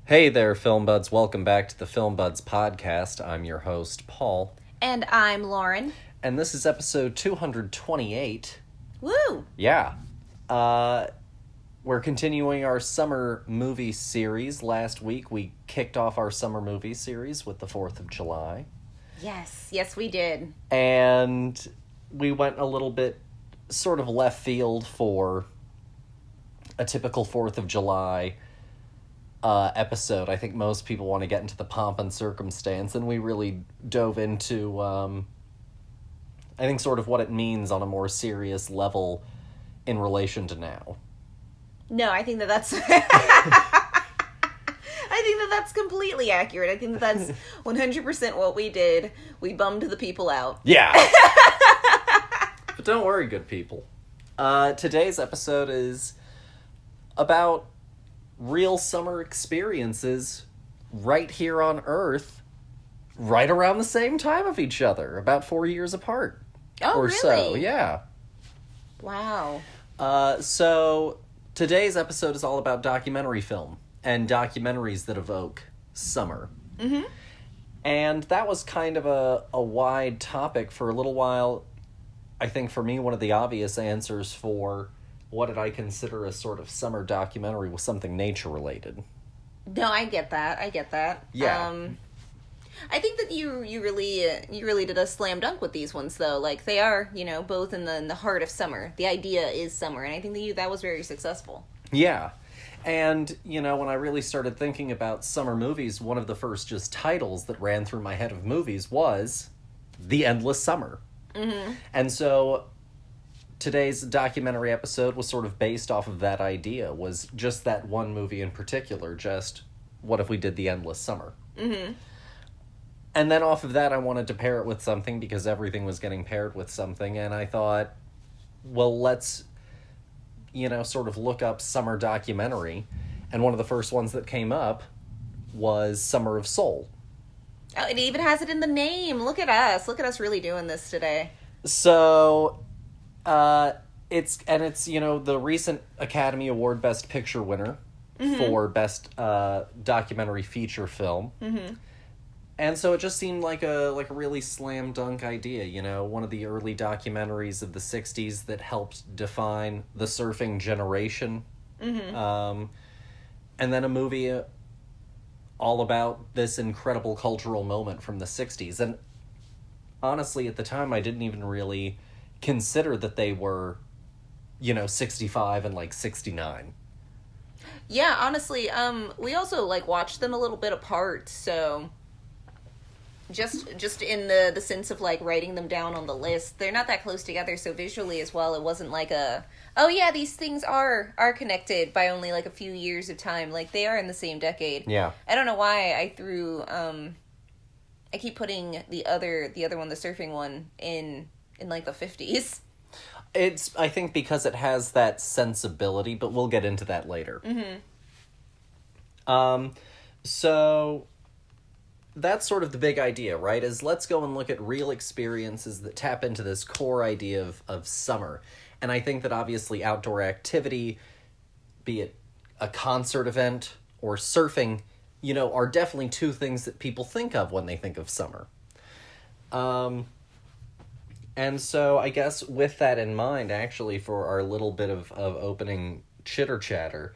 Hey there, Film Buds. Welcome back to the Film Buds podcast. I'm your host, Paul. And I'm Lauren. And this is episode 228. Woo! Yeah. We're continuing our summer movie series. Last week, we kicked off our summer movie series with the 4th of July. Yes, we did. And we went a little bit sort of left field for a typical 4th of July episode. I think most people want to get into the pomp and circumstance, and we really dove into, I think, sort of what it means on a more serious level in relation to now. No, I think that's... I think that's completely accurate. I think that's 100% what we did. We bummed the people out. Yeah! But don't worry, good people. Today's episode is about real summer experiences right here on Earth, right around the same time of each other, about 4 years apart. Oh, or really? so, yeah. Wow. So today's episode is all about documentary film and documentaries that evoke summer. Mm-hmm. And that was kind of a wide topic for a little while. I think for me, one of the obvious answers for what did I consider a sort of summer documentary was something nature-related. No, I get that. Yeah. I think that you really did a slam dunk with these ones, though. Like, they are, both in the heart of summer. The idea is summer, and I think that was very successful. Yeah. And, when I really started thinking about summer movies, one of the first just titles that ran through my head of movies was The Endless Summer. Mm-hmm. And so today's documentary episode was sort of based off of that idea, was just that one movie in particular, just what if we did The Endless Summer? Mm-hmm. And then off of that, I wanted to pair it with something because everything was getting paired with something, and I thought, well, let's, sort of look up summer documentary, and one of the first ones that came up was Summer of Soul. Oh, it even has it in the name. Look at us really doing this today. So, it's the recent Academy Award Best Picture winner for Best Documentary Feature Film. Mm-hmm. And so it just seemed like a really slam dunk idea, one of the early documentaries of the 60s that helped define the surfing generation. Mm-hmm. And then a movie all about this incredible cultural moment from the 60s. And honestly, at the time, I didn't even really consider that they were, 65 and 69. Yeah, honestly, we also watched them a little bit apart, so just in the sense of writing them down on the list, they're not that close together, so visually as well, it wasn't oh yeah, these things are connected by only a few years of time. They are in the same decade. Yeah. I don't know why I threw I keep putting the other one, the surfing one, in the 50s. It's, I think, because it has that sensibility, but we'll get into that later. Mm-hmm. So that's sort of the big idea, right? Is let's go and look at real experiences that tap into this core idea of summer. And I think that obviously outdoor activity, be it a concert event or surfing, are definitely two things that people think of when they think of summer. And so I guess with that in mind, actually, for our little bit of opening chitter-chatter,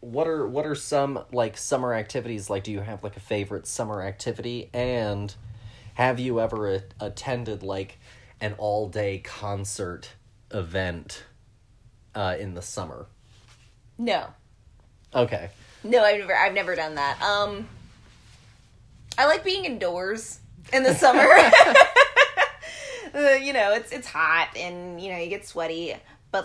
what are some, summer activities? Do you have, a favorite summer activity? And have you ever attended, an all-day concert event in the summer? No. Okay. No, I've never done that. I like being indoors in the summer. It's hot and, you get sweaty. But,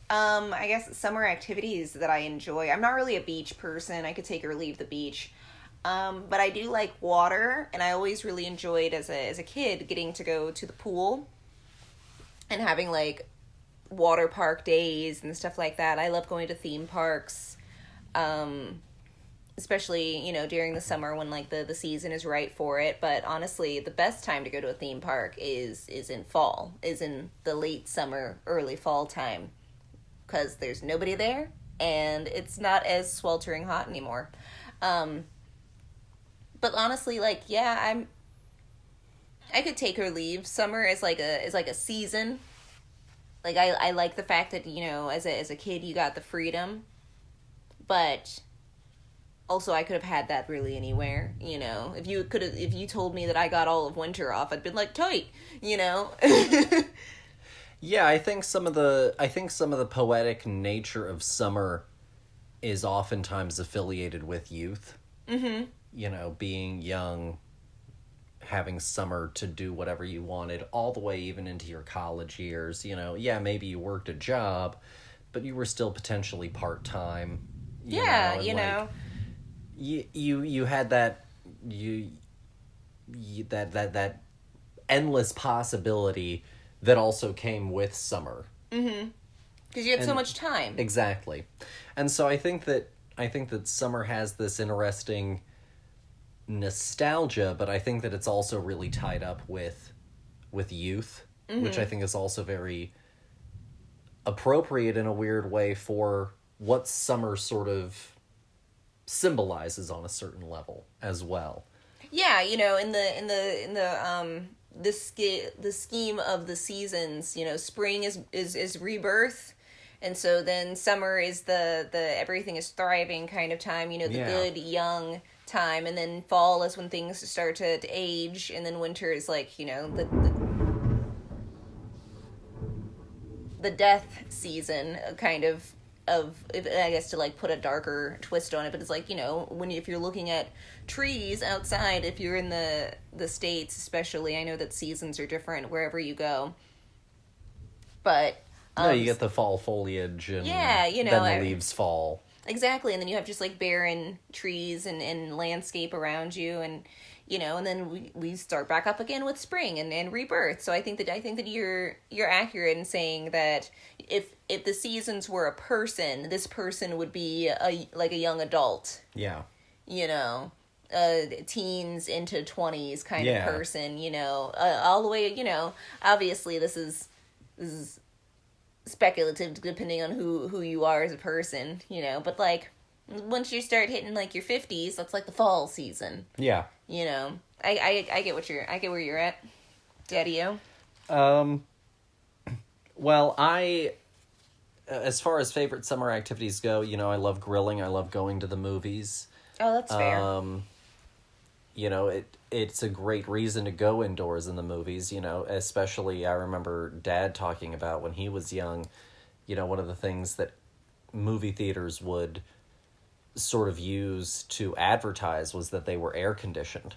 I guess summer activities that I enjoy. I'm not really a beach person. I could take or leave the beach. But I do like water, and I always really enjoyed as a kid getting to go to the pool and having water park days and stuff like that. I love going to theme parks, especially, during the summer when the season is right for it. But honestly, the best time to go to a theme park is in fall, is in the late summer, early fall time, because there's nobody there and it's not as sweltering hot anymore. But honestly, like, yeah, I could take or leave. Summer is like a season. Like, I like the fact that, you know, as a kid you got the freedom, but also I could have had that really anywhere, you know. If you told me that I got all of winter off, I'd been like, tight, you know. Yeah, I think some of the poetic nature of summer is oftentimes affiliated with youth. Mm-hmm. You know, being young, having summer to do whatever you wanted, all the way even into your college years. You know, yeah, maybe you worked a job, but you were still potentially part-time. Yeah, and, you like, know. You had that that endless possibility that also came with summer. Mm-hmm. Because you had so much time. Exactly. And so I think that summer has this interesting nostalgia, but I think that it's also really tied up with youth, which I think is also very appropriate in a weird way for what summer sort of symbolizes on a certain level as well. Yeah, you know, in the scheme of the seasons, you know, spring is rebirth, and so then summer is the everything is thriving kind of time, you know, the good young time, and then fall is when things start to age, and then winter is like, you know, the death season kind of I guess, to like put a darker twist on it, but it's like, you know, if you're looking at trees outside, if you're in the States especially, I know that seasons are different wherever you go, but no, you get the fall foliage, and yeah, you know, then the leaves fall. Exactly, and then you have just like barren trees and landscape around you, and you know, and then we start back up again with spring and rebirth. So I think that you're accurate in saying that if the seasons were a person, this person would be a young adult. Yeah. You know, teens into 20s kind Yeah. of person, you know, all the way, you know, obviously this is speculative depending on who you are as a person, you know, but like once you start hitting like your 50s, that's like the fall season. Yeah. You know, I get where you're at. Daddy-o. Well, as far as favorite summer activities go, you know, I love grilling. I love going to the movies. Oh, that's fair. You know, it's a great reason to go indoors in the movies, you know, especially I remember Dad talking about when he was young, you know, one of the things that movie theaters would sort of use to advertise was that they were air conditioned.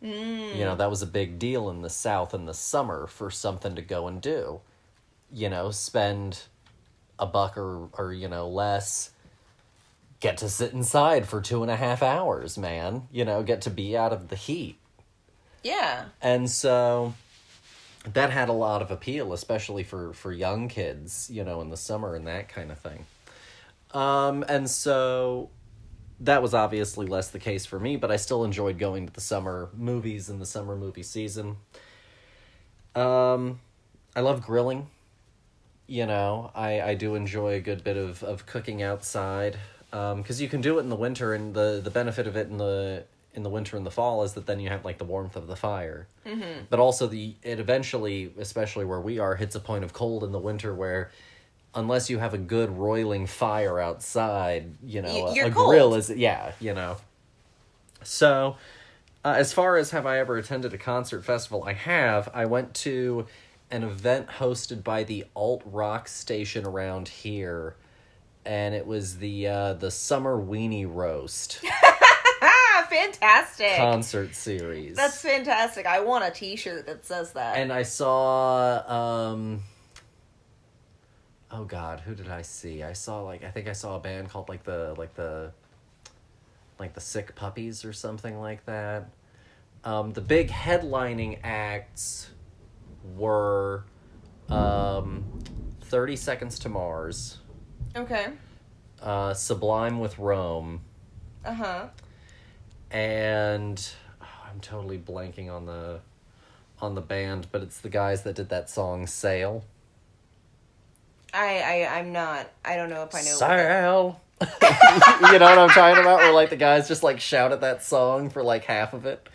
You know, that was a big deal in the South in the summer for something to go and do. You know, spend $1 or you know, less, get to sit inside for 2.5 hours, man. You know, get to be out of the heat. Yeah. And so that had a lot of appeal, especially for young kids, you know, in the summer and that kind of thing. And so that was obviously less the case for me, but I still enjoyed going to the summer movies and the summer movie season. I love grilling. You know, I do enjoy a good bit of cooking outside, because you can do it in the winter, and the benefit of it in the winter and the fall is that then you have like the warmth of the fire. Mm-hmm. But also it eventually, especially where we are, hits a point of cold in the winter where unless you have a good roiling fire outside, you know, You're a cold. grill is, yeah, you know. So, as far as have I ever attended a concert festival, I have. I went to an event hosted by the alt rock station around here, and it was the Summer Weenie Roast Fantastic. concert series. That's fantastic. I want a t-shirt that says that. And I saw, oh God, who did I see? I saw I think I saw a band called the Sick Puppies or something like that. The big headlining acts were 30 Seconds to Mars, Okay. Sublime with Rome, Uh-huh. and I'm totally blanking on the band, but it's the guys that did that song Sail. I'm not. I don't know if I know. Sail. You know what I'm talking about? Where, like, the guys just, like, shout at that song for, like, half of it.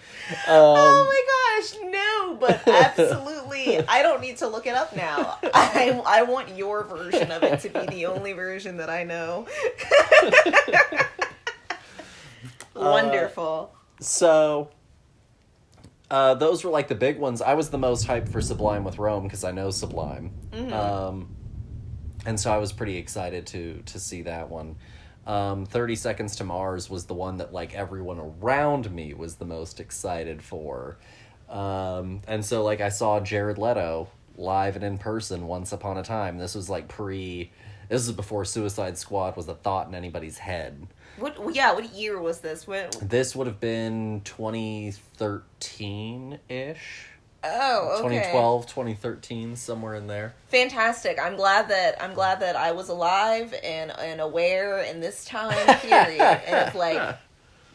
Oh my gosh, no, but absolutely. I don't need to look it up now. I want your version of it to be the only version that I know. Wonderful. So, those were, like, the big ones. I was the most hyped for Sublime with Rome, because I know Sublime. Mm-hmm. And so I was pretty excited to see that one. 30 Seconds to Mars was the one that, like, everyone around me was the most excited for. And so, like, I saw Jared Leto live and in person once upon a time. This was, like, this is before Suicide Squad was a thought in anybody's head. What year was this? This would have been 2013-ish. Oh, okay. 2012, 2013, somewhere in there. Fantastic. I'm glad that I was alive and aware in this time period. And if, like,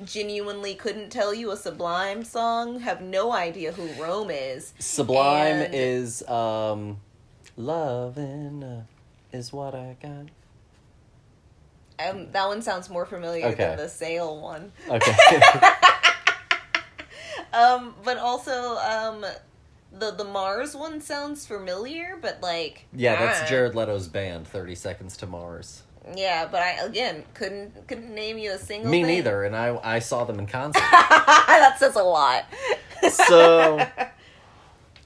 genuinely couldn't tell you a Sublime song, have no idea who Rome is. Sublime is Lovin' is what I got. That one sounds more familiar than the Sail one. Okay. But also, the Mars one sounds familiar, but, like... Yeah, that's Jared Leto's band, 30 Seconds to Mars. Yeah, but I, again, couldn't name you a single Me thing. neither, and I saw them in concert. That says a lot. So...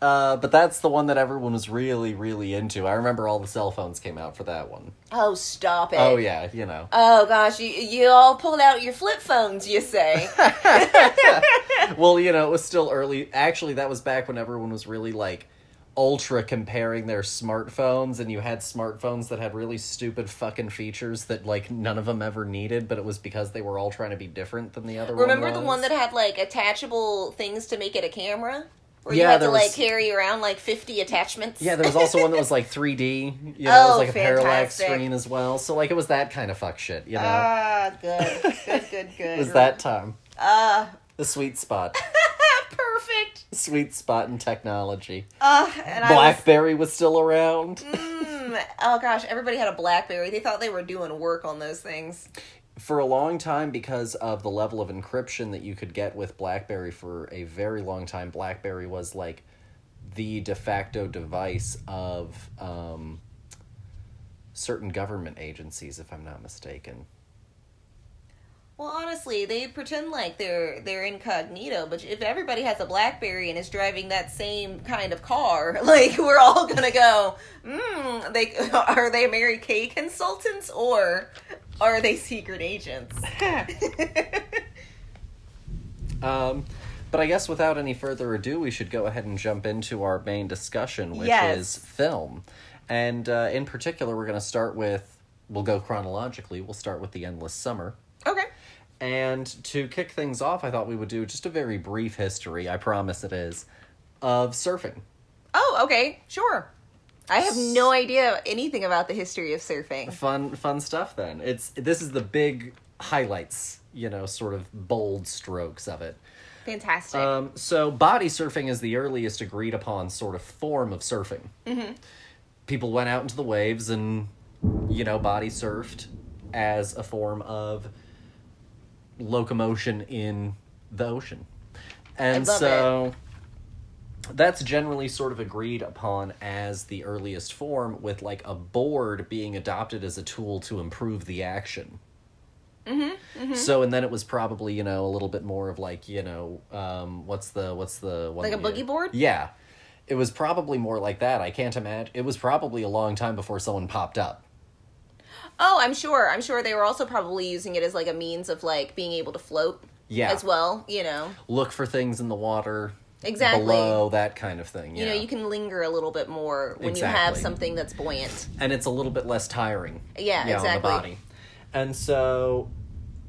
but that's the one that everyone was really, really into. I remember all the cell phones came out for that one. Oh, stop it. Oh, yeah, you know. Oh, gosh, you all pulled out your flip phones, you say. Well, you know, it was still early. Actually, that was back when everyone was really, like, ultra comparing their smartphones, and you had smartphones that had really stupid fucking features that, like, none of them ever needed, but it was because they were all trying to be different than the other one. Remember the one that had, like, attachable things to make it a camera? Or yeah, you had to, like, carry around, like, 50 attachments? Yeah, there was also one that was, like, 3D. You know, it was, like, a fantastic. parallax screen as well. So, like, it was that kind of fuck shit, you know? Ah, good. It was that time. The sweet spot. Perfect. Sweet spot in technology. And BlackBerry was still around. Oh, gosh, everybody had a BlackBerry. They thought they were doing work on those things. For a long time, because of the level of encryption that you could get with BlackBerry for a very long time, BlackBerry was, like, the de facto device of certain government agencies, if I'm not mistaken. Well, honestly, they pretend like they're incognito, but if everybody has a BlackBerry and is driving that same kind of car, like, we're all gonna go, are they Mary Kay consultants, or are they secret agents? But I guess without any further ado, we should go ahead and jump into our main discussion, which is film. And in particular, we're going to start with, we'll go chronologically, we'll start with The Endless Summer. Okay. And to kick things off, I thought we would do just a very brief history, I promise it is, of surfing. Oh, okay, sure. I have no idea anything about the history of surfing. Fun stuff, then. This is the big highlights, you know, sort of bold strokes of it. Fantastic. So body surfing is the earliest agreed upon sort of form of surfing. Mm-hmm. People went out into the waves and, you know, body surfed as a form of locomotion in the ocean. And so that's generally sort of agreed upon as the earliest form, with, like, a board being adopted as a tool to improve the action. Mm-hmm, mm-hmm. So, and then it was probably, you know, a little bit more of, like, you know, what's the one? Like a boogie board? Yeah. It was probably more like that. I can't imagine. It was probably a long time before someone popped up. Oh, I'm sure they were also probably using it as, like, a means of, like, being able to float. Yeah. As well, you know. Look for things in the water. Exactly. Below, that kind of thing. You know, you can linger a little bit more when you have something that's buoyant. And it's a little bit less tiring. Yeah, exactly. On the body. And so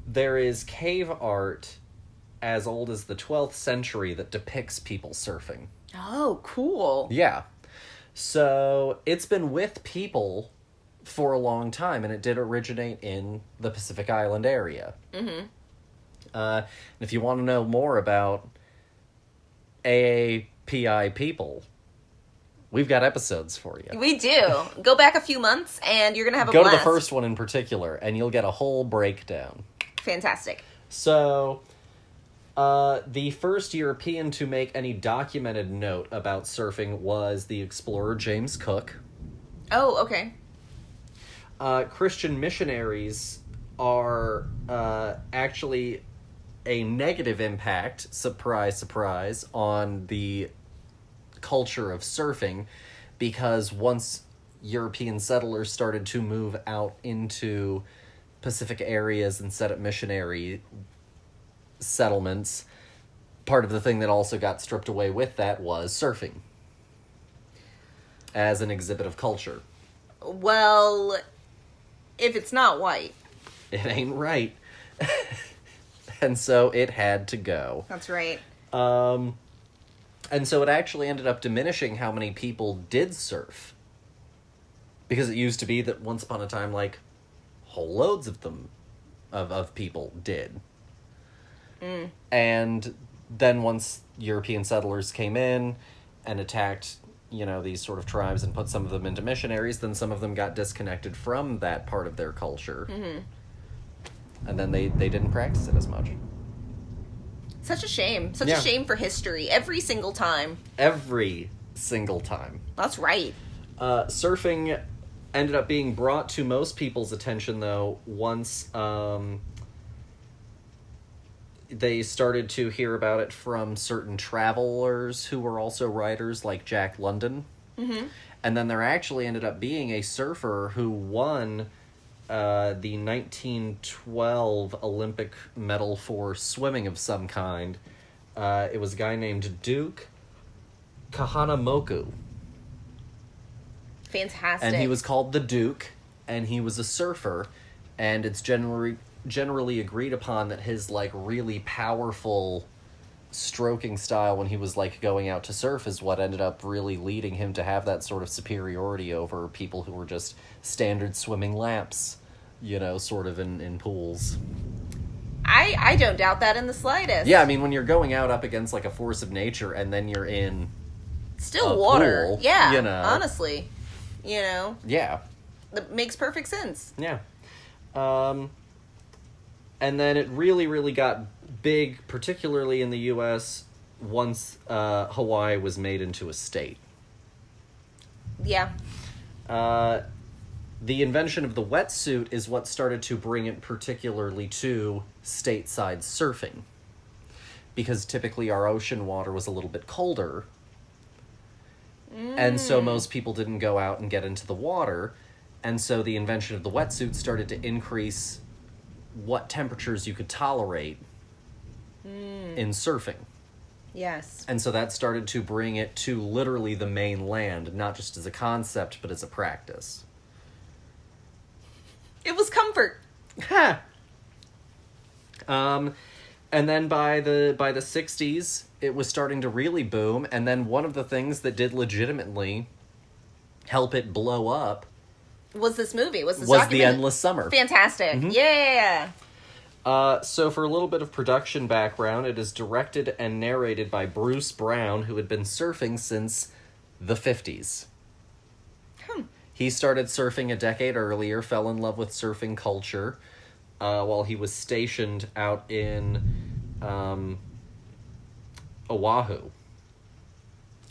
there is cave art as old as the 12th century that depicts people surfing. Oh, cool. Yeah. So it's been with people for a long time, and it did originate in the Pacific Island area. Mm-hmm. And if you want to know more about AAPI people, we've got episodes for you. We do. Go back a few months, and you're going to have a Go blast. to the first one in particular, and you'll get a whole breakdown. Fantastic. So, the first European to make any documented note about surfing was the explorer James Cook. Oh, okay. Christian missionaries are actually a negative impact, surprise, surprise, on the culture of surfing, because once European settlers started to move out into Pacific areas and set up missionary settlements, part of the thing that also got stripped away with that was surfing as an exhibit of culture. Well, if it's not white. It ain't right. And so it had to go. That's right. And so it actually ended up diminishing how many people did surf. Because it used to be that once upon a time, like, whole loads of them, of people did. And then once European settlers came in and attacked, these sort of tribes and put some of them into missionaries, then some of them got disconnected from that part of their culture. And then they didn't practice it as much. Such a shame. Such a shame for history. Every single time. Every single time. That's right. Surfing ended up being brought to most people's attention, though, once they started to hear about it from certain travelers who were also writers, like Jack London. And then there actually ended up being a surfer who won the 1912 Olympic medal for swimming of some kind. It was a guy named Duke Kahanamoku. Fantastic. And he was called the Duke, and he was a surfer, and it's generally agreed upon that his, really powerful stroking style when he was, going out to surf is what ended up really leading him to have that sort of superiority over people who were just standard swimming laps, sort of in pools. I don't doubt that in the slightest. Yeah, I mean, when you're going out up against, a force of nature, and then you're in still water. Pool, yeah, honestly. Yeah. That makes perfect sense. Yeah. And then it really, really got big, particularly in the U.S., once Hawaii was made into a state. Yeah. The invention of the wetsuit is what started to bring it particularly to stateside surfing. Because typically our ocean water was a little bit colder. And so most people didn't go out and get into the water. And so the invention of the wetsuit started to increase what temperatures you could tolerate in surfing. Yes. And so that started to bring it to literally the mainland, not just as a concept, but as a practice. It was comfort. Ha! And then by the 60s, it was starting to really boom, and then one of the things that did legitimately help it blow up was this movie. Was The Endless Summer. Fantastic. Mm-hmm. Yeah. So for a little bit of production background, it is directed and narrated by Bruce Brown, who had been surfing since the 50s. He started surfing a decade earlier, fell in love with surfing culture, while he was stationed out in Oahu.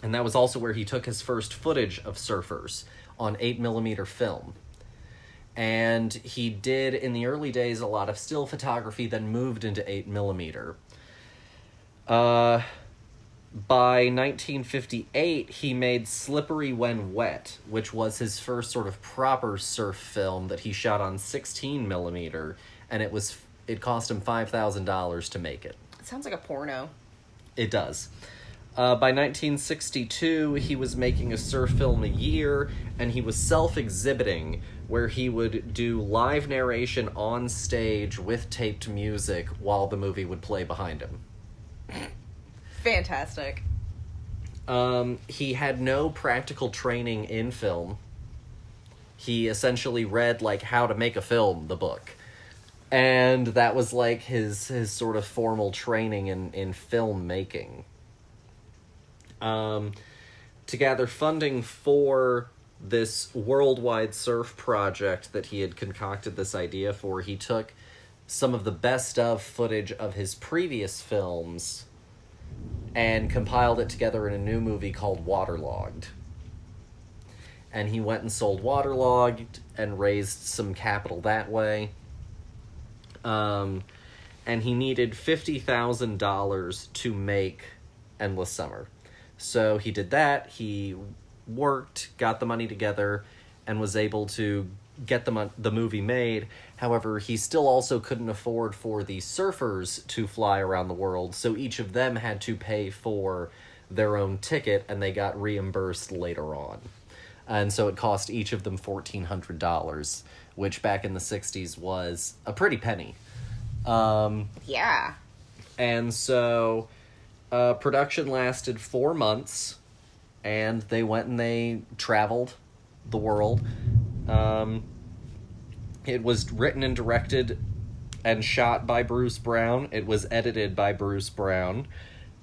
And that was also where he took his first footage of surfers on 8mm film. And he did, in the early days, a lot of still photography, then moved into 8mm. By 1958, he made Slippery When Wet, which was his first sort of proper surf film that he shot on 16mm, and it cost him $5,000 to make it. It sounds like a porno. It does. By 1962, he was making a surf film a year, and he was self-exhibiting, where he would do live narration on stage with taped music while the movie would play behind him. Fantastic. He had no practical training in film. He essentially read, How to Make a Film, the book. And that was, his sort of formal training in film making. to gather funding for this worldwide surf project that he had concocted this idea for, he took some of the best of footage of his previous films and compiled it together in a new movie called Waterlogged. And he went and sold Waterlogged and raised some capital that way. And he needed $50,000 to make Endless Summer. So he did that, he worked, got the money together, and was able to get the movie made. However, he still also couldn't afford for the surfers to fly around the world, so each of them had to pay for their own ticket, and they got reimbursed later on. And so it cost each of them $1,400, which back in the 60s was a pretty penny. Yeah. And so production lasted 4 months, and they went and they traveled the world. It was written and directed and shot by Bruce Brown. It was edited by Bruce Brown.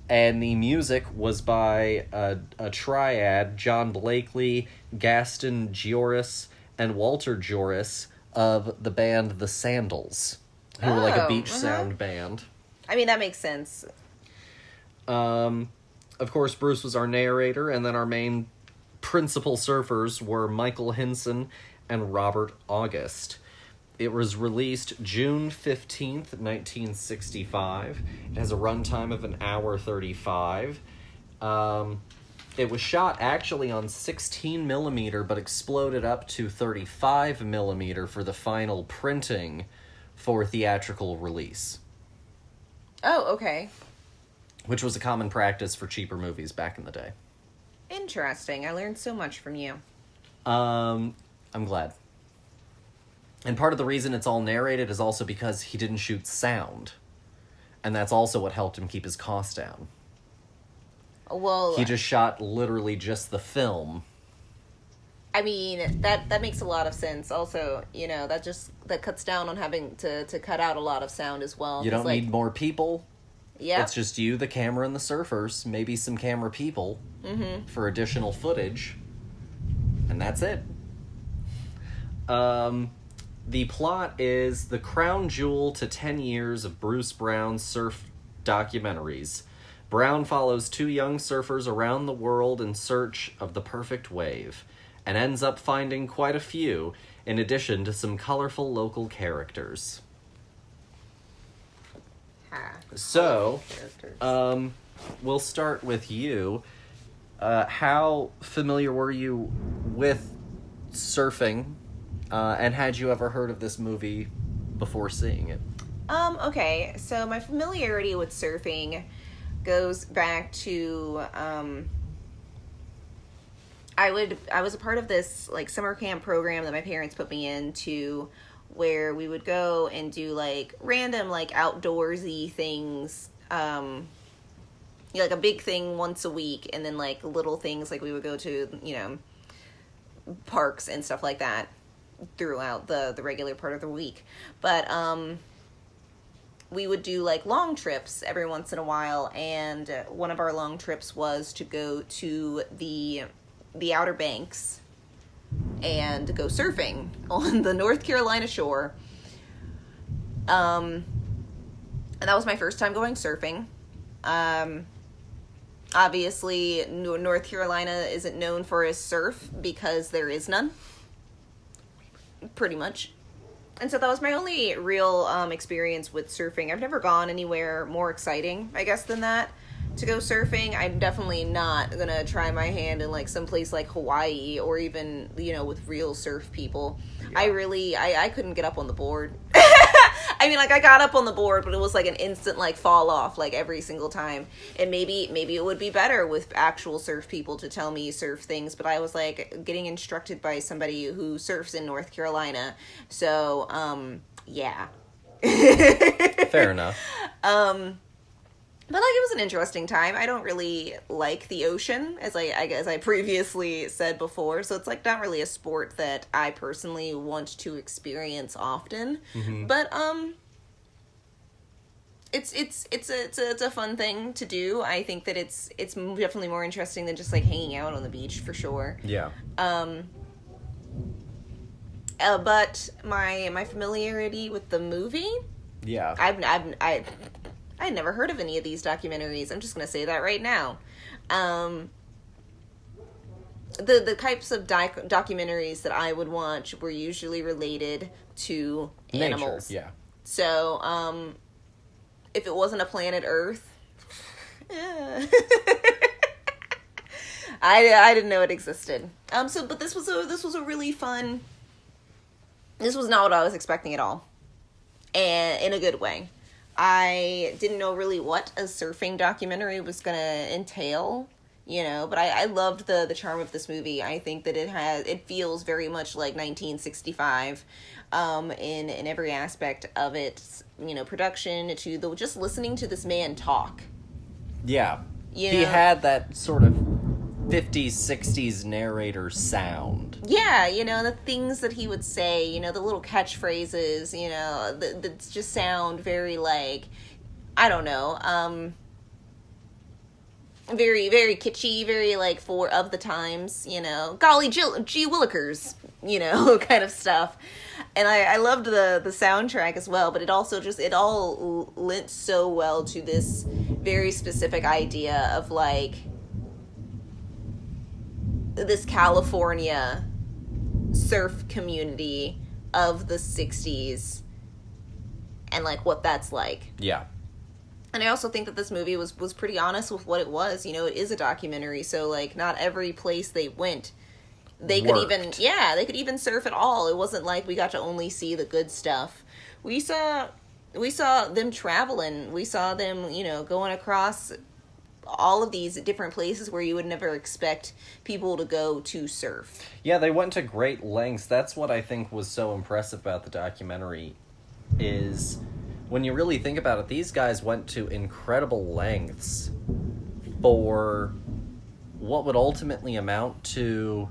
And the music was by a triad, John Blakely, Gaston Joris, and Walter Joris of the band The Sandals, who were like a beach sound band. I mean, that makes sense. Of course, Bruce was our narrator, and then our main principal surfers were Michael Hinson and Robert August. It was released June 15th, 1965. It has a runtime of 1:35. It was shot actually on 16 millimeter, but exploded up to 35 millimeter for the final printing for theatrical release. Oh, okay. Which was a common practice for cheaper movies back in the day. Interesting. I learned so much from you. I'm glad. And part of the reason it's all narrated is also because he didn't shoot sound. And that's also what helped him keep his costs down. Well, he just shot literally just the film. I mean, that makes a lot of sense. Also, you know, that cuts down on having to cut out a lot of sound as well. You don't need more people. Yeah. It's just you, the camera, and the surfers. Maybe some camera people for additional footage. And that's it. The plot is the crown jewel to 10 years of Bruce Brown's surf documentaries. Brown follows two young surfers around the world in search of the perfect wave, and ends up finding quite a few, in addition to some colorful local characters. So, we'll start with you. How familiar were you with surfing? And had you ever heard of this movie before seeing it? Okay, so my familiarity with surfing goes back to, I was a part of this, like, summer camp program that my parents put me into, where we would go and do, like, random, like, outdoorsy things, like a big thing once a week, and then, like, little things, like, we would go to, you know, parks and stuff like that throughout the regular part of the week. But we would do like long trips every once in a while, and one of our long trips was to go to the Outer Banks and go surfing on the North Carolina shore. And that was my first time going surfing. Obviously North Carolina isn't known for its surf because there is none. Pretty much. And so that was my only real experience with surfing. I've never gone anywhere more exciting, I guess, than that to go surfing. I'm definitely not gonna try my hand in like someplace like Hawaii or even, you know, with real surf people. Yeah. I couldn't get up on the board. I mean, like, I got up on the board, but it was like an instant like fall off like every single time. And maybe it would be better with actual surf people to tell me surf things, but I was like getting instructed by somebody who surfs in North Carolina. So, yeah. Fair enough. But, like, it was an interesting time. I don't really like the ocean, as I previously said before. So it's, like, not really a sport that I personally want to experience often. Mm-hmm. But, it's a fun thing to do. I think that it's definitely more interesting than just like hanging out on the beach for sure. Yeah. But my familiarity with the movie, Yeah. I'd never heard of any of these documentaries. I'm just gonna say that right now. The types of documentaries that I would watch were usually related to animals. Nature, yeah. So, if it wasn't a planet Earth, I didn't know it existed. But this was a really fun. This was not what I was expecting at all, and in a good way. I didn't know really what a surfing documentary was gonna entail, but I loved the charm of this movie. I think that it feels very much like 1965, in every aspect of its, production to just listening to this man talk. Yeah. He had that sort of 50s, 60s narrator sound. Yeah, the things that he would say, the little catchphrases, that just sound very like, I don't know, very, very kitschy, very like for of the times, golly gee willikers, kind of stuff. And I loved the soundtrack as well, but it also it all lent so well to this very specific idea of like this California surf community of the 60s and like what that's like. Yeah. And I also think that this movie was pretty honest with what it was. It is a documentary, so like not every place they went they Worked. could even surf at all. It wasn't like we got to only see the good stuff. We saw them traveling. We saw them, going across all of these different places where you would never expect people to go to surf. Yeah, they went to great lengths. That's what I think was so impressive about the documentary is when you really think about it, these guys went to incredible lengths for what would ultimately amount to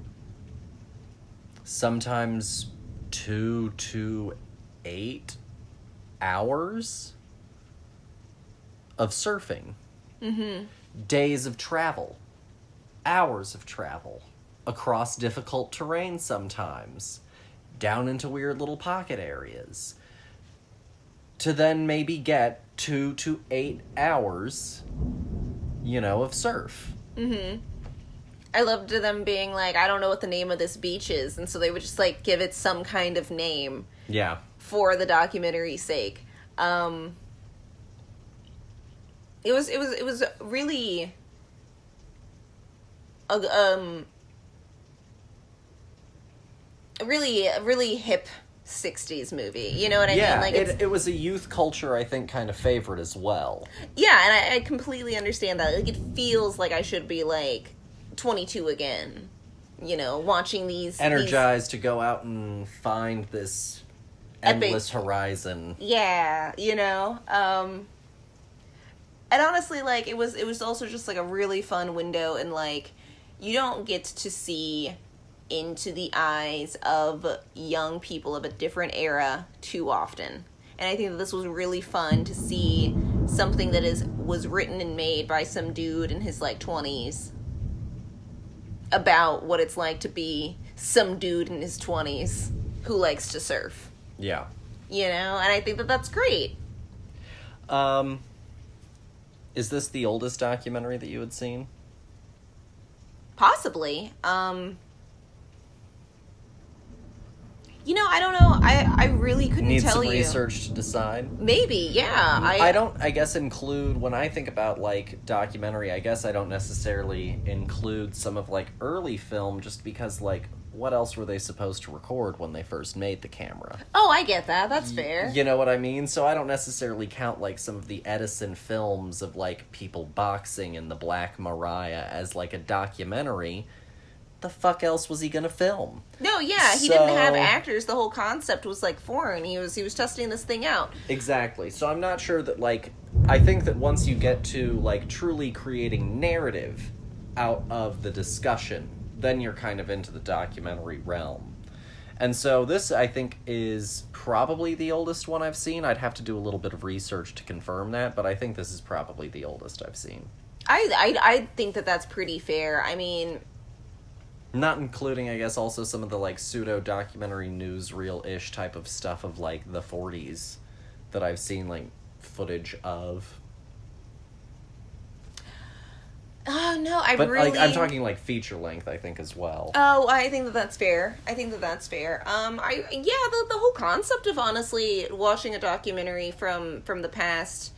sometimes 2 to 8 hours of surfing. Mm-hmm. Days of travel, hours of travel, across difficult terrain sometimes, down into weird little pocket areas, to then maybe get 2 to 8 hours, of surf. Mm-hmm. I loved them being like, I don't know what the name of this beach is, and so they would just like give it some kind of name. Yeah. For the documentary's sake. It was really a really hip 60s movie. You know what I mean? Like it was a youth culture, I think, kind of favorite as well. Yeah, and I completely understand that. Like, it feels like I should be like 22 again. Watching these energized to go out and find this endless horizon. Yeah, and honestly, like, it was also just like a really fun window, and like you don't get to see into the eyes of young people of a different era too often. And I think that this was really fun to see something that was written and made by some dude in his like 20s about what it's like to be some dude in his 20s who likes to surf. Yeah. And I think that that's great. Is this the oldest documentary that you had seen? Possibly. I don't know. I really couldn't Need tell some you. research to decide. Maybe, yeah. I don't, I guess, include, when I think about, like, documentary, I guess I don't necessarily include some of, like, early film just because, like, what else were they supposed to record when they first made the camera? Oh, I get that. That's fair. You know what I mean? So I don't necessarily count, like, some of the Edison films of, like, people boxing in the Black Mariah as, like, a documentary. The fuck else was he gonna film? No, yeah, he didn't have actors. The whole concept was like foreign. He was testing this thing out. Exactly. So I'm not sure that, like, I think that once you get to, like, truly creating narrative out of the discussion, then you're kind of into the documentary realm. And so this, I think, is probably the oldest one I've seen. I'd have to do a little bit of research to confirm that, but I think this is probably the oldest I've seen. I think that that's pretty fair. I mean... Not including, I guess, also some of the, like, pseudo-documentary newsreel-ish type of stuff of, like, the 40s that I've seen, like, footage of. Oh, no, But, like, I'm talking, like, feature length, I think, as well. Oh, I think that that's fair. The whole concept of, honestly, watching a documentary from the past...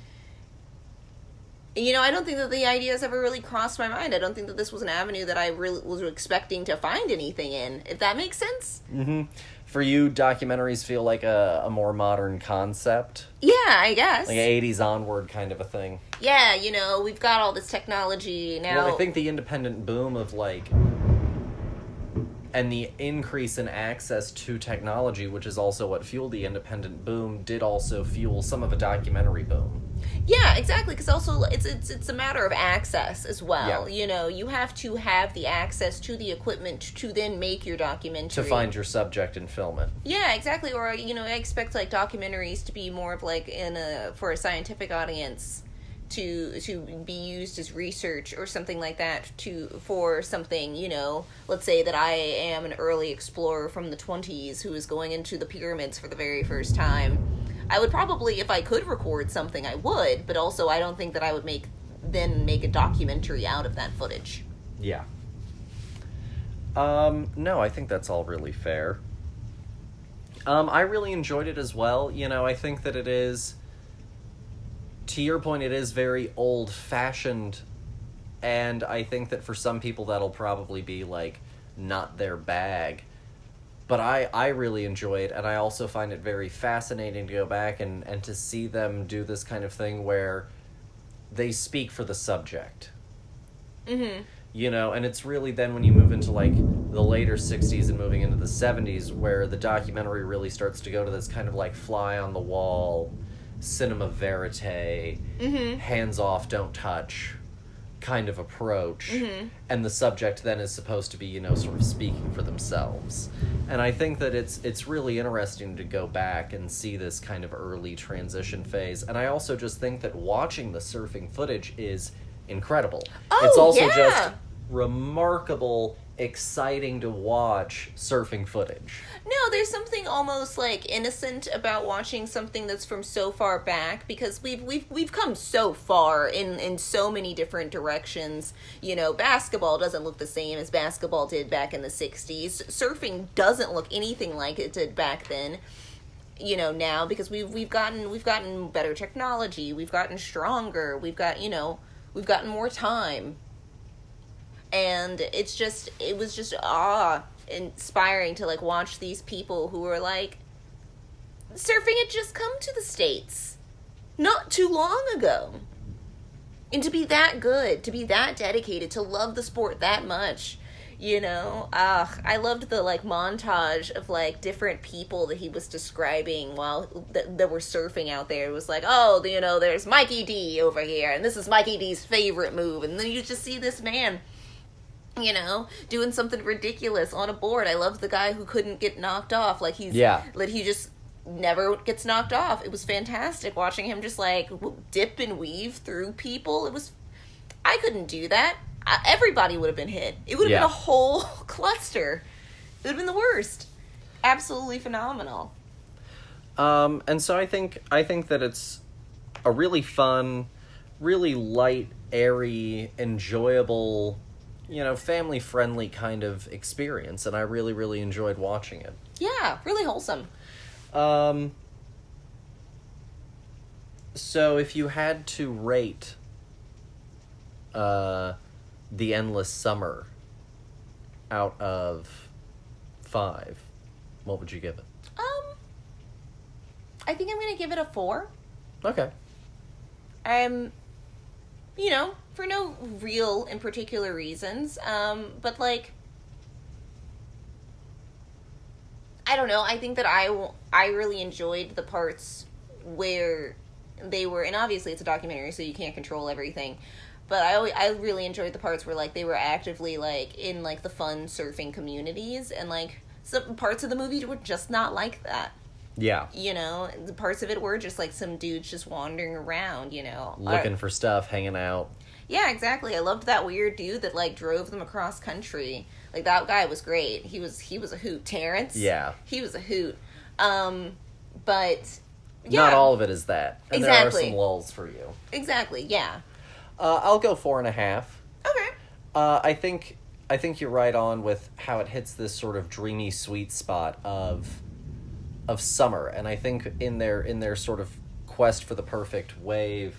You know, I don't think that the idea has ever really crossed my mind. I don't think that this was an avenue that I really was expecting to find anything in, if that makes sense. Mm-hmm. For you, documentaries feel like a more modern concept? Yeah, I guess. Like an 80s onward kind of a thing. Yeah, you know, we've got all this technology now. Well, I think the independent boom of, like... And the increase in access to technology, which is also what fueled the independent boom, did also fuel some of a documentary boom. Yeah, exactly, because also it's a matter of access as well. Yeah. You know, you have to have the access to the equipment to then make your documentary. To find your subject and film it. Yeah, exactly. Or, you know, I expect, like, documentaries to be more of, like, for a scientific audience to be used as research or something like that for something, you know, let's say that I am an early explorer from the 20s who is going into the pyramids for the very first time. I would probably, if I could record something, I would, but also I don't think that I would make a documentary out of that footage. Yeah. No, I think that's all really fair. I really enjoyed it as well. You know, I think that it is, to your point, it is very old-fashioned, and I think that for some people that'll probably be, like, not their bag. But I really enjoy it, and I also find it very fascinating to go back and to see them do this kind of thing where they speak for the subject. Mm-hmm. You know, and it's really then when you move into, like, the later 60s and moving into the 70s where the documentary really starts to go to this kind of, like, fly-on-the-wall, cinema verite, mm-hmm. hands-off, don't touch kind of approach, mm-hmm. and the subject then is supposed to be, you know, sort of speaking for themselves. And I think that it's really interesting to go back and see this kind of early transition phase. And I also just think that watching the surfing footage is incredible. Oh, it's also yeah. just remarkable, exciting to watch surfing footage. No, there's something almost, like, innocent about watching something that's from so far back, because we've come so far in so many different directions. You know, basketball doesn't look the same as basketball did back in the 60s. Surfing doesn't look anything like it did back then. You know, now, because we've gotten better technology, we've gotten stronger, we've gotten more time. And it was just inspiring to, like, watch these people who were, like, surfing had just come to the States not too long ago. And to be that good, to be that dedicated, to love the sport that much, you know. I loved the, like, montage of, like, different people that he was describing while that were surfing out there. It was like, oh, you know, there's Mikey D over here, and this is Mikey D's favorite move. And then you just see this man, you know, doing something ridiculous on a board. I loved the guy who couldn't get knocked off. Like, he just never gets knocked off. It was fantastic watching him just, like, dip and weave through people. I couldn't do that. Everybody would have been hit. It would have been a whole cluster. It would have been the worst. Absolutely phenomenal. And so I think that it's a really fun, really light, airy, enjoyable, you know, family-friendly kind of experience, and I really, really enjoyed watching it. Yeah, really wholesome. So if you had to rate The Endless Summer out of 5, what would you give it? I think I'm going to give it a 4. Okay. You know, for no real and particular reasons, but, like, I don't know, I think that I really enjoyed the parts where they were, and obviously it's a documentary, so you can't control everything, but I really enjoyed the parts where, like, they were actively, like, in, like, the fun surfing communities, and, like, some parts of the movie were just not like that. Yeah. You know, the parts of it were just like some dudes just wandering around, you know. Looking for stuff, hanging out. Yeah, exactly. I loved that weird dude that like drove them across country. Like that guy was great. He was a hoot. Terrence. Yeah. He was a hoot. But yeah. Not all of it is that. And exactly. There are some lulls for you. Exactly. Yeah. I'll go 4.5. Okay. I think you're right on with how it hits this sort of dreamy sweet spot of summer, and I think in their sort of quest for the perfect wave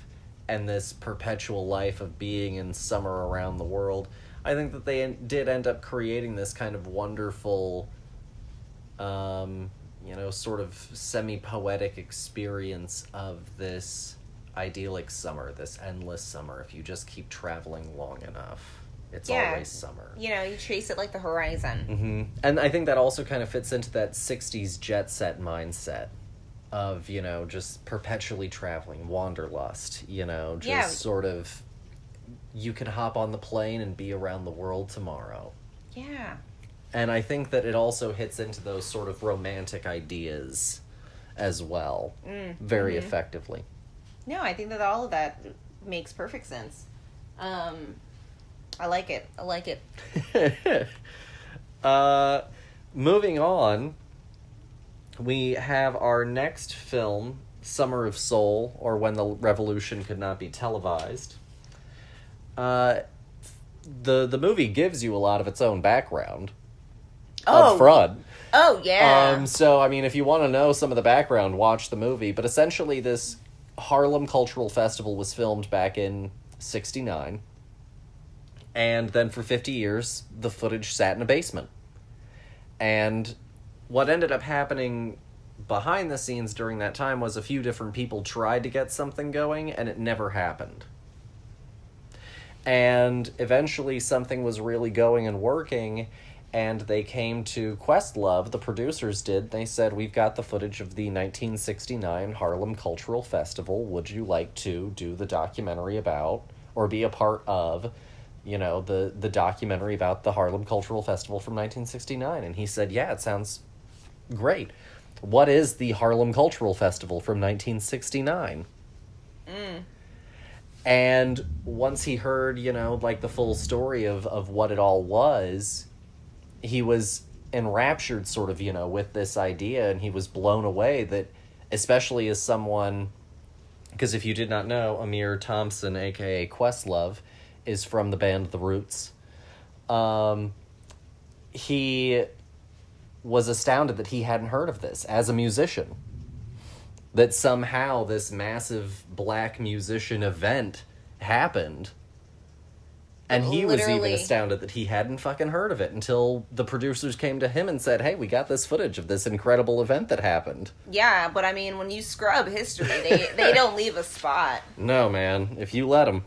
and this perpetual life of being in summer around the world, I think that they did end up creating this kind of wonderful, sort of semi-poetic experience of this idyllic summer, this endless summer. If you just keep traveling long enough, it's always summer. You know, you chase it like the horizon. Mm-hmm. And I think that also kind of fits into that 60s jet set mindset of, just perpetually traveling, wanderlust, sort of, you can hop on the plane and be around the world tomorrow. Yeah. And I think that it also hits into those sort of romantic ideas as well, very effectively. No, I think that all of that makes perfect sense. I like it. Moving on, we have our next film, Summer of Soul, or When the Revolution Could Not Be Televised. The movie gives you a lot of its own background up front. Oh, yeah. So, I mean, if you want to know some of the background, watch the movie. But essentially, this Harlem Cultural Festival was filmed back in 1969. And then for 50 years, the footage sat in a basement. And what ended up happening behind the scenes during that time was a few different people tried to get something going, and it never happened. And eventually something was really going and working, and they came to Questlove, the producers did. They said, we've got the footage of the 1969 Harlem Cultural Festival. Would you like to do the documentary about, or be a part of, the documentary about the Harlem Cultural Festival from 1969? And he said, yeah, it sounds great. What is the Harlem Cultural Festival from 1969? And once he heard, the full story of what it all was, he was enraptured sort of, with this idea, and he was blown away that, especially as someone, because if you did not know, Amir Thompson, aka Questlove, is from the band The Roots. He was astounded that he hadn't heard of this as a musician. That somehow this massive black musician event happened. And he was even astounded that he hadn't fucking heard of it until the producers came to him and said, hey, we got this footage of this incredible event that happened. Yeah, but I mean, when you scrub history, they don't leave a spot. No, man, if you let them.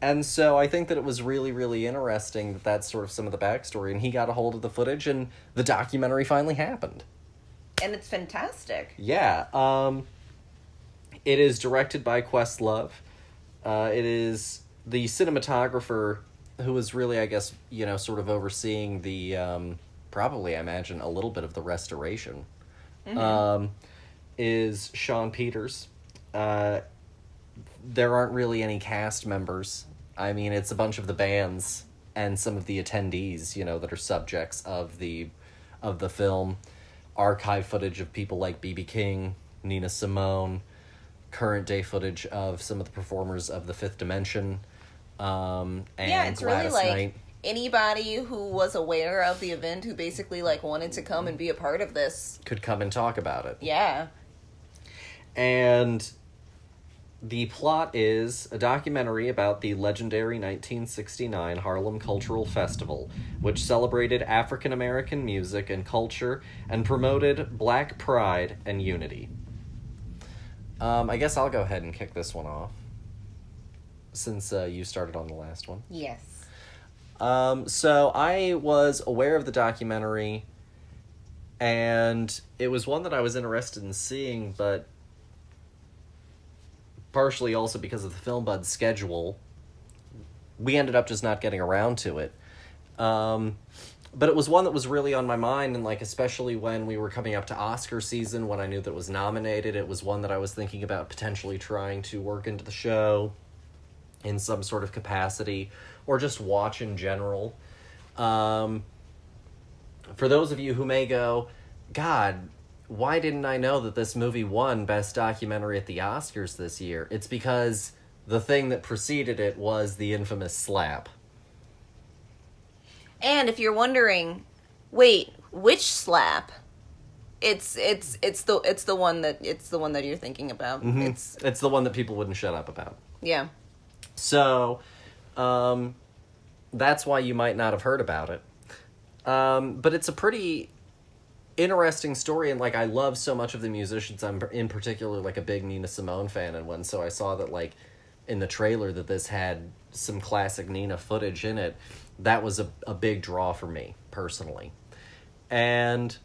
And so I think that it was really, really interesting that that's sort of some of the backstory, and he got a hold of the footage, and the documentary finally happened. And it's fantastic. Yeah. It is directed by Questlove. It is the cinematographer who was really, I guess, sort of overseeing the, probably, I imagine, a little bit of the restoration, is Sean Peters. There aren't really any cast members. I mean, it's a bunch of the bands and some of the attendees, that are subjects of the film. Archive footage of people like B.B. King, Nina Simone, current day footage of some of the performers of The Fifth Dimension, and it's Gladys really Knight. Anybody who was aware of the event, who basically wanted to come and be a part of this, could come and talk about it. Yeah. And the plot is a documentary about the legendary 1969 Harlem Cultural Festival, which celebrated African American music and culture and promoted Black pride and unity. I guess I'll go ahead and kick this one off, since you started on the last one. Yes. So I was aware of the documentary, and it was one that I was interested in seeing, but partially also because of the Film Bud's schedule, we ended up just not getting around to it. But it was one that was really on my mind, and like especially when we were coming up to Oscar season, when I knew that it was nominated, it was one that I was thinking about potentially trying to work into the show in some sort of capacity, or just watch in general. For those of you who may go, God, why didn't I know that this movie won Best Documentary at the Oscars this year? It's because the thing that preceded it was the infamous slap. And if you're wondering, wait, which slap? It's the one that you're thinking about. Mm-hmm. It's the one that people wouldn't shut up about. Yeah. So, that's why you might not have heard about it. But it's a pretty interesting story, and like I love so much of the musicians. I'm in particular like a big Nina Simone fan, and when so I saw that like in the trailer that this had some classic Nina footage in it, that was a big draw for me personally. And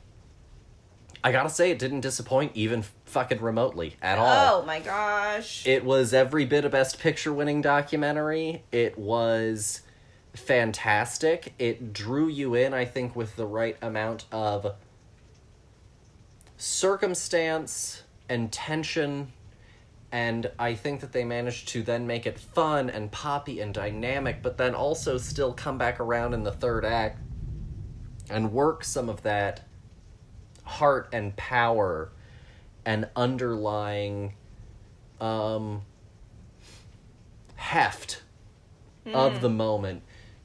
I gotta say, it didn't disappoint even fucking remotely at all. Oh my gosh. It was every bit a Best Picture winning documentary. It was fantastic. It drew you in, I think, with the right amount of circumstance and tension, and I think that they managed to then make it fun and poppy and dynamic, but then also still come back around in the third act and work some of that heart and power and underlying heft of the moment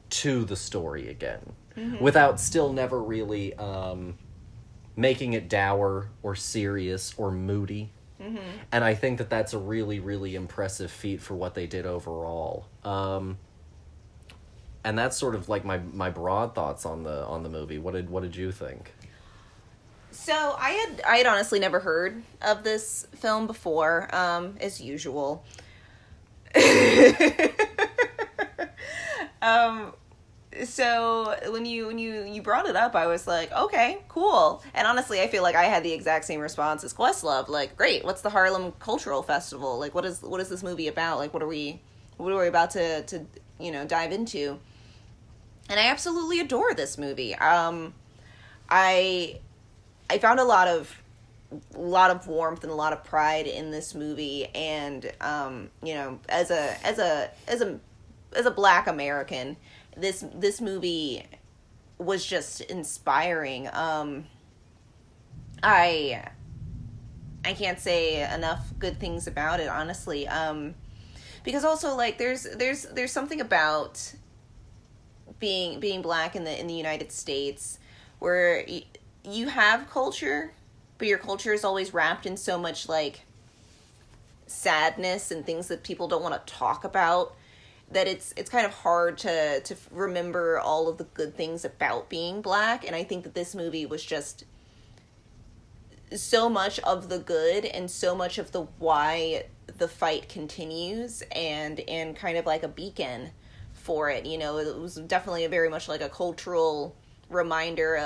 to the story again, without still never really making it dour or serious or moody. And I think that that's a really, really impressive feat for what they did overall. And that's sort of like my broad thoughts on the movie. What did you think? So I had honestly never heard of this film before, as usual. So when you brought it up, I was like, okay, cool. And honestly, I feel like I had the exact same response as Questlove. Like, great, what's the Harlem Cultural Festival? Like, what is this movie about? Like, what are we about to dive into? And I absolutely adore this movie. I found a lot of warmth and a lot of pride in this movie, and as a Black American, this movie was just inspiring. I can't say enough good things about it, honestly. Because also, like, there's something about being Black in the United States where you have culture, but your culture is always wrapped in so much like sadness and things that people don't want to talk about, that it's kind of hard to remember all of the good things about being Black. And I think that this movie was just so much of the good and so much of the why the fight continues, and kind of like a beacon for it. It was definitely very much like a cultural reminder,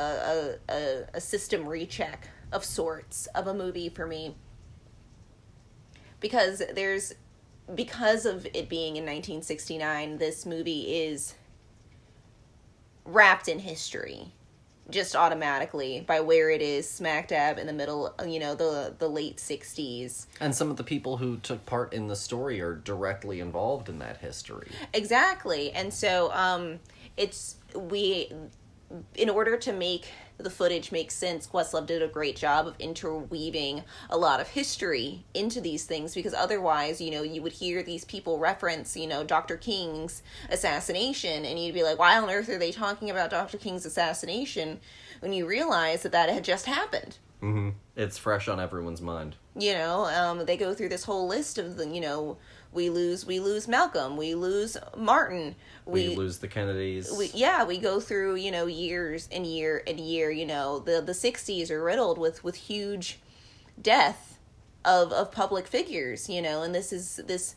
a system recheck of sorts of a movie for me, because of it being in 1969, this movie is wrapped in history just automatically by where it is smack dab in the middle, the late 60s. And some of the people who took part in the story are directly involved in that history. Exactly. And so in order to make the footage make sense, Questlove did a great job of interweaving a lot of history into these things, because otherwise, you would hear these people reference, Dr. King's assassination, and you'd be like, why on earth are they talking about Dr. King's assassination, when you realize that had just happened. Mm-hmm. It's fresh on everyone's mind. They go through this whole list of the, we lose Malcolm, we lose Martin, we lose the Kennedys. We go through, years and year and year. The 60s are riddled with huge death of public figures, and it's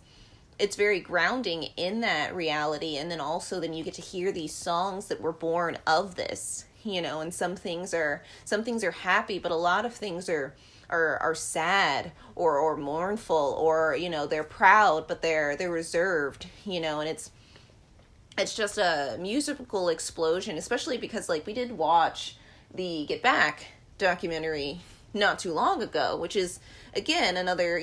very grounding in that reality. And then also then you get to hear these songs that were born of this, and some things are happy, but a lot of things are sad or mournful, or they're proud but they're reserved, and it's just a musical explosion, especially because, like, we did watch the Get Back documentary not too long ago, which is, again, another,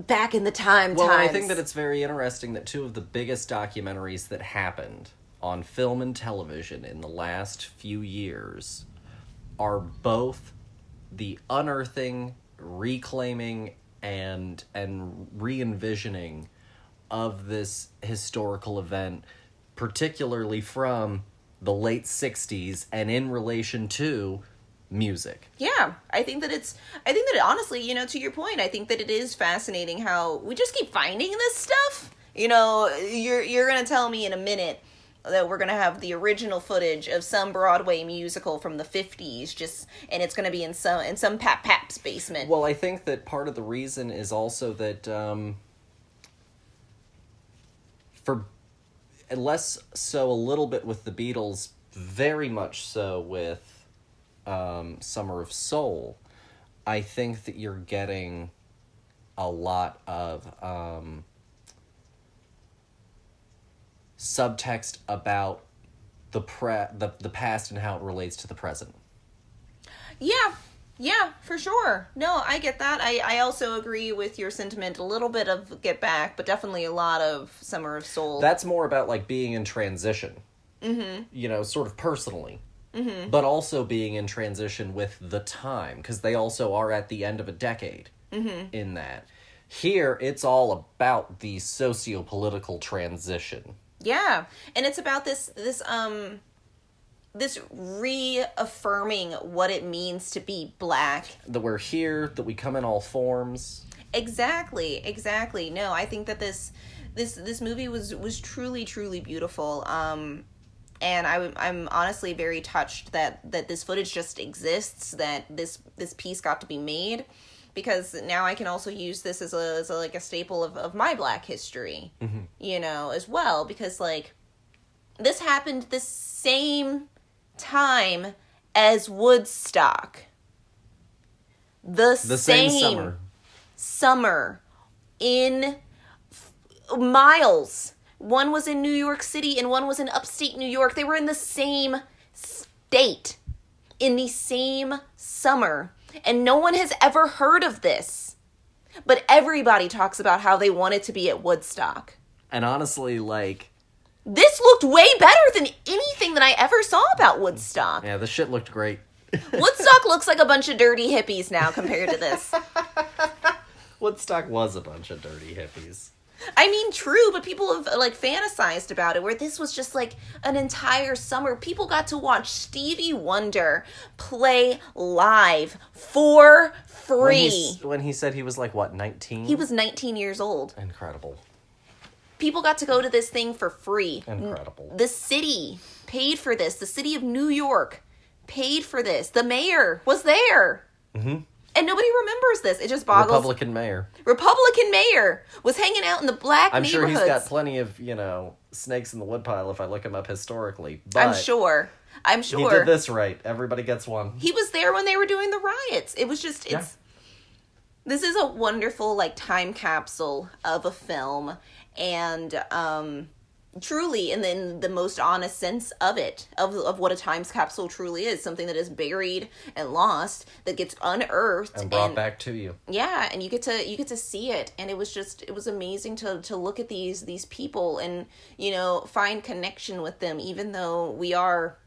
back in the times. I think that it's very interesting that two of the biggest documentaries that happened on film and television in the last few years are both the unearthing, reclaiming, and re-envisioning of this historical event, particularly from the late 60s and in relation to music. Yeah, I think that honestly, to your point, I think that it is fascinating how we just keep finding this stuff. You're going to tell me in a minute that we're going to have the original footage of some Broadway musical from the 50s, and it's going to be in some Pap's basement. Well, I think that part of the reason is also that for less so a little bit with the Beatles, very much so with Summer of Soul, I think that you're getting a lot of subtext about the past and how it relates to the present. Yeah, for sure. No, I get that. I also agree with your sentiment. A little bit of Get Back, but definitely a lot of Summer of Soul. That's more about, like, being in transition. Mm-hmm. Sort of personally. Mm-hmm. But also being in transition with the time, because they also are at the end of a decade in that. Here, it's all about the socio-political transition. Yeah, and it's about this reaffirming what it means to be Black. That we're here, that we come in all forms. Exactly. No, I think that this movie was truly, truly beautiful. And I'm honestly very touched that this footage just exists, that this piece got to be made, because now I can also use this as a staple of my Black history, as well, because, like, this happened the same time as Woodstock. The same summer in miles. One was in New York City and one was in upstate New York. They were in the same state in the same summer. And no one has ever heard of this. But everybody talks about how they wanted to be at Woodstock. And honestly, like, this looked way better than anything that I ever saw about Woodstock. Yeah, the shit looked great. Woodstock looks like a bunch of dirty hippies now compared to this. Woodstock was a bunch of dirty hippies. I mean, true, but people have, like, fantasized about it, where this was just, like, an entire summer. People got to watch Stevie Wonder play live for free. When he said he was, like, what, 19? He was 19 years old. Incredible. People got to go to this thing for free. Incredible. The city paid for this. The city of New York paid for this. The mayor was there. Mm-hmm. And nobody remembers this. It just boggles. Republican mayor was hanging out in the Black neighborhoods. I'm sure he's got plenty of, snakes in the woodpile if I look him up historically. But I'm sure. He did this right. Everybody gets one. He was there when they were doing the riots. It was just, This is a wonderful, like, time capsule of a film. And, truly, and then the most honest sense of it, of what a time capsule truly is, something that is buried and lost, that gets unearthed and brought back to you. Yeah, and you get to see it, and it was amazing to look at these people and, find connection with them, even though we are,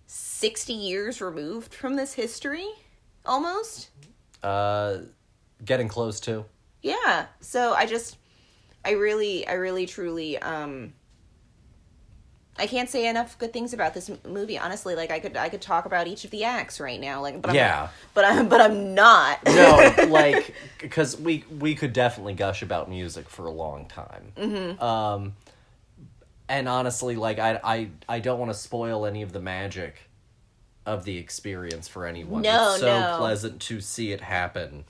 60 years removed from this history, almost. Getting close to. Yeah, so I really, truly, I can't say enough good things about this movie. Honestly, like, I could talk about each of the acts right now, like, but I'm not. No, like, because we could definitely gush about music for a long time. Mm-hmm. And honestly, like, I don't want to spoil any of the magic of the experience for anyone. It's so pleasant to see it happen.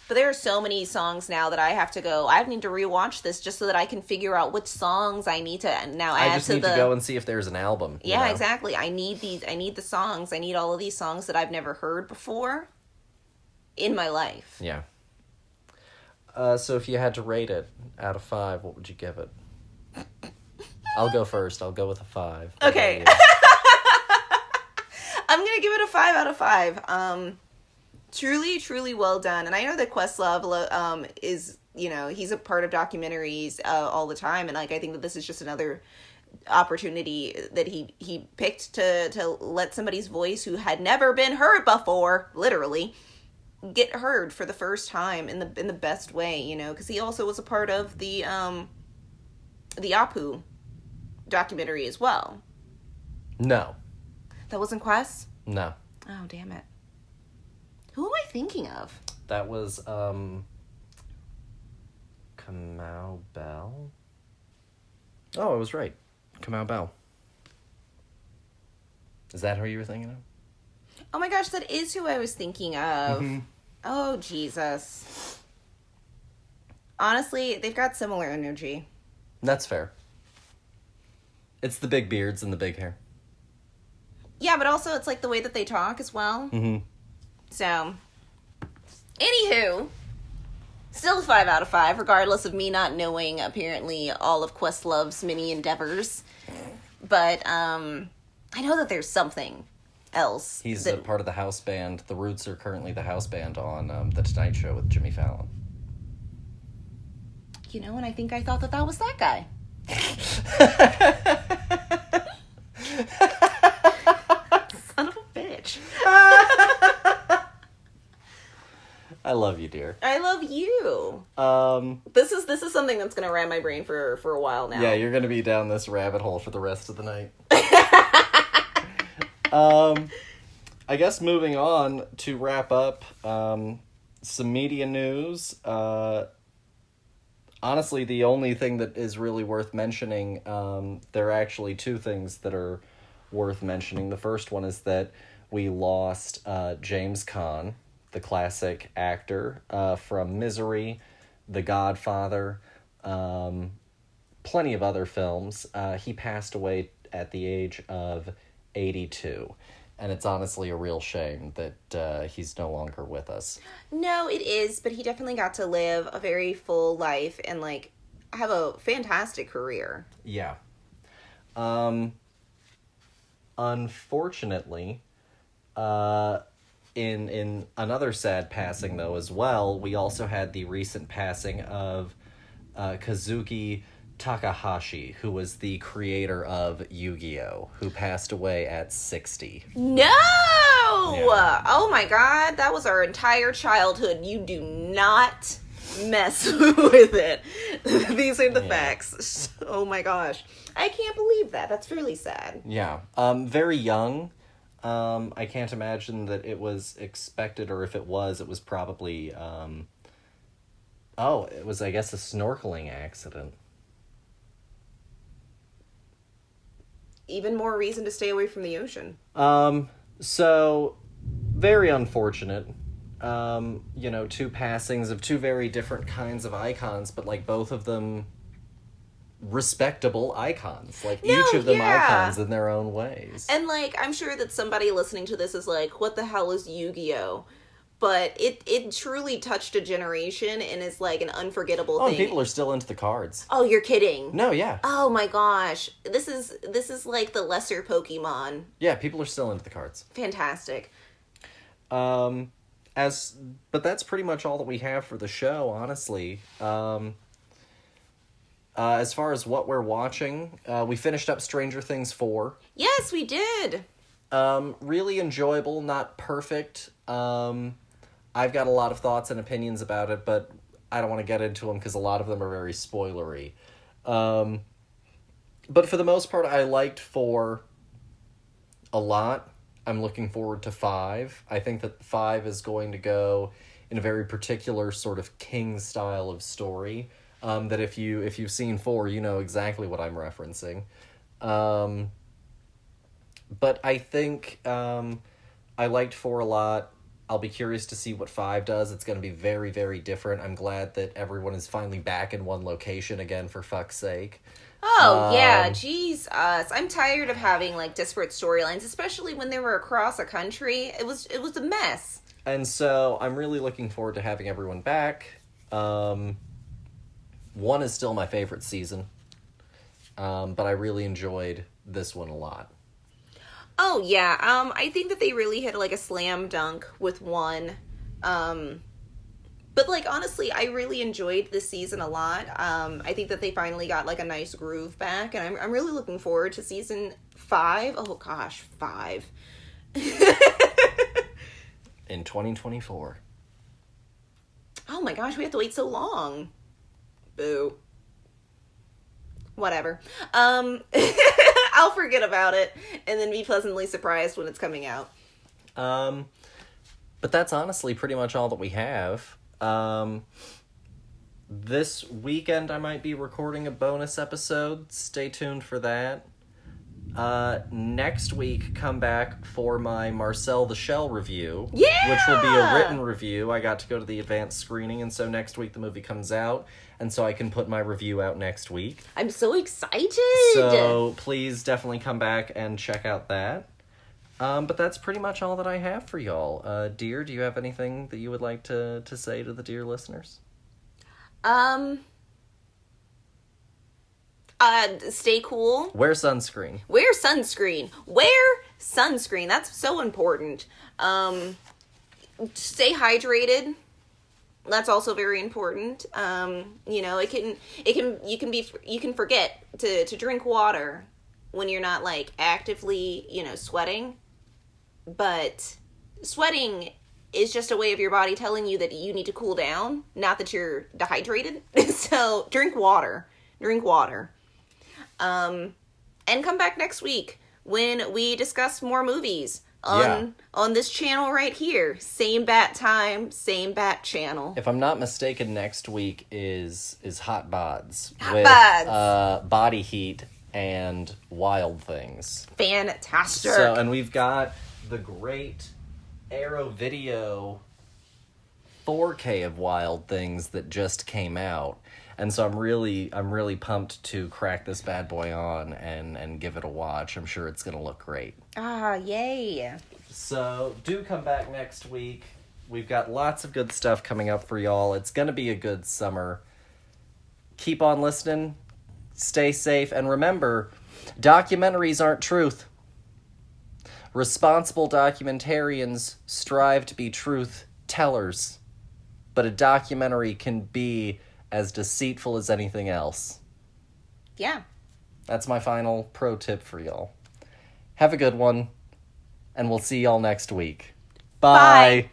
But there are so many songs now that I have to go. I need to rewatch this just so that I can figure out which songs I need to now add to the... I just need to go and see if there's an album. Yeah, exactly. I need the songs. I need all of these songs that I've never heard before in my life. Yeah. So if you had to rate it out of 5, what would you give it? I'll go first. I'll go with a 5. Okay. I'm going to give it a 5 out of 5. Truly, truly well done. And I know that Questlove is, he's a part of documentaries all the time. And, like, I think that this is just another opportunity that he picked to let somebody's voice who had never been heard before, literally, get heard for the first time in the best way, because he also was a part of the Apu documentary as well. No. That wasn't Quest? No. Oh, damn it. Who am I thinking of? That was, Kamau Bell? Oh, I was right. Kamau Bell. Is that who you were thinking of? Oh my gosh, that is who I was thinking of. Mm-hmm. Oh, Jesus. Honestly, they've got similar energy. That's fair. It's the big beards and the big hair. Yeah, but also it's like the way that they talk as well. Mm-hmm. So, anywho, still a 5 out of 5, regardless of me not knowing, apparently, all of Questlove's many endeavors. But, I know that there's something else. He's a part of the house band. The Roots are currently the house band on The Tonight Show with Jimmy Fallon. And I think I thought that was that guy. Son of a bitch. I love you, dear. I love you. This is something that's gonna ram my brain for a while now. Yeah, you're gonna be down this rabbit hole for the rest of the night. I guess moving on to wrap up, some media news. Honestly, the only thing that is really worth mentioning, there are actually two things that are worth mentioning. The first one is that we lost James Caan, the classic actor from Misery, The Godfather, plenty of other films. He passed away at the age of 82. And it's honestly a real shame that he's no longer with us. No, it is, but he definitely got to live a very full life and, like, have a fantastic career. Yeah. Unfortunately, in another sad passing, though, as well, we also had the recent passing of Kazuki Takahashi, who was the creator of Yu-Gi-Oh!, who passed away at 60. No! Yeah. Oh my god, that was our entire childhood. You do not mess with it. These are the facts. Oh my gosh. I can't believe that. That's really sad. Yeah. Very young. I can't imagine that it was expected, or if it was probably, it was, I guess, a snorkeling accident. Even more reason to stay away from the ocean. So, very unfortunate. Two passings of two very different kinds of icons, but, like, both of them respectable icons. Like, each of them icons in their own ways. And, like, I'm sure that somebody listening to this is like, what the hell is Yu-Gi-Oh? But it truly touched a generation and is, like, an unforgettable thing. And people are still into the cards. Oh, you're kidding. No, yeah. Oh my gosh. This is like the lesser Pokemon. Yeah, people are still into the cards. Fantastic. But that's pretty much all that we have for the show, honestly. As far as what we're watching, we finished up Stranger Things 4. Yes, we did. Really enjoyable, not perfect. I've got a lot of thoughts and opinions about it, but I don't want to get into them because a lot of them are very spoilery. But for the most part, I liked 4 a lot. I'm looking forward to 5. I think that 5 is going to go in a very particular sort of King style of story. That if you've seen 4, you know exactly what I'm referencing. But I think I liked 4 a lot. I'll be curious to see what 5 does. It's going to be very, very different. I'm glad that everyone is finally back in one location again, for fuck's sake. Oh, yeah, jeez. I'm tired of having, like, disparate storylines, especially when they were across a country. It was a mess. And so I'm really looking forward to having everyone back. 1 is still my favorite season. but I really enjoyed this one a lot. Oh, yeah. I think that they really hit, like, a slam dunk with one. But, like, honestly, I really enjoyed this season a lot. I think that they finally got, like, a nice groove back, and I'm really looking forward to season 5. Oh, gosh, 5. In 2024. Oh, my gosh, we have to wait so long. Boo. Whatever. I'll forget about it, and then be pleasantly surprised when it's coming out. But that's honestly pretty much all that we have. This weekend I might be recording a bonus episode. Stay tuned for that. Next week, come back for my Marcel the Shell review. Yeah! Which will be a written review. I got to go to the advanced screening, and so next week the movie comes out, and so I can put my review out next week. I'm so excited! So please definitely come back and check out that. But that's pretty much all that I have for y'all. Dear, do you have anything that you would like to say to the dear listeners? Stay cool. Wear sunscreen. Wear sunscreen. Wear sunscreen. That's so important. Stay hydrated. That's also very important. You know, you can forget to drink water when you're not, like, actively, you know, sweating. But sweating is just a way of your body telling you that you need to cool down, not that you're dehydrated. So drink water. Drink water. And come back next week when we discuss more movies on this channel right here. Same bat time, same bat channel. If I'm not mistaken, next week is Hot Bods. Hot Bods. Body Heat and Wild Things. Fantastic. So, and we've got the great Arrow Video 4K of Wild Things that just came out. And so I'm really pumped to crack this bad boy on and give it a watch. I'm sure it's going to look great. Ah, yay. So do come back next week. We've got lots of good stuff coming up for y'all. It's going to be a good summer. Keep on listening. Stay safe. And remember, documentaries aren't truth. Responsible documentarians strive to be truth tellers. But a documentary can be as deceitful as anything else. Yeah. That's my final pro tip for y'all. Have a good one, and we'll see y'all next week. Bye. Bye.